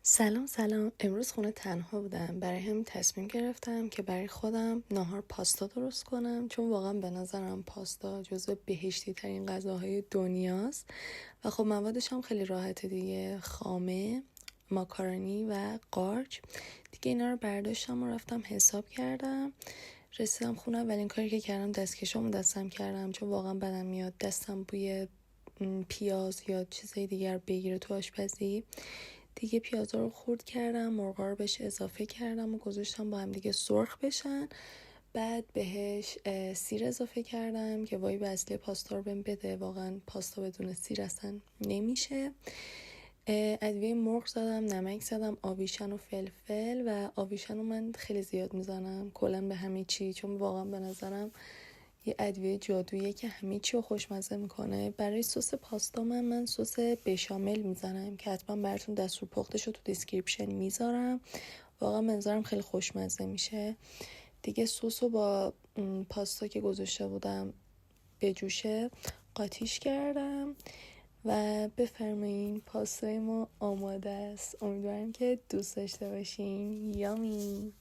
سلام. امروز خونه تنها بودم، برای همین تصمیم گرفتم که برای خودم ناهار پاستا درست کنم، چون واقعا به نظرم پاستا جزو بهشتی ترین غذاهای دنیاست و خب موادش هم خیلی راحته دیگه، خامه، ماکارونی و قارچ دیگه. اینا رو برداشتم و رفتم حساب کردم. رسیدم خونه، اولین کاری که کردم دستکشامو دستم کردم، چون واقعا بدم میاد دستم بوی پیاز یا چیزای دیگر بگیره تو آشپزی. دیگه پیازا رو خورد کردم، مرغا رو بهش اضافه کردم و گذاشتم با هم دیگه سرخ بشن. بعد بهش سیر اضافه کردم که وایب اصلی پاستا رو بهم بده، واقعا پاستا بدون سیر اصلا نمیشه. ادویه مرغ زدم، نمک زدم، آویشن و فلفل. و آویشن رو من خیلی زیاد میزنم کلا به همه چی، چون واقعا به نظرم یه ادویه جادوییه که همه چی رو خوشمزه میکنه. برای سس پاستا من سس بشامل میزنم که حتما براتون دستور پختش رو تو دیسکریپشن میذارم. واقعا منظرم خیلی خوشمزه میشه. دیگه سس رو با پاستا که گذاشته بودم به جوشه قاطیش کردم و بفرمایین پاستای ما آماده است. امیدوارم که دوست داشته باشین. یامی.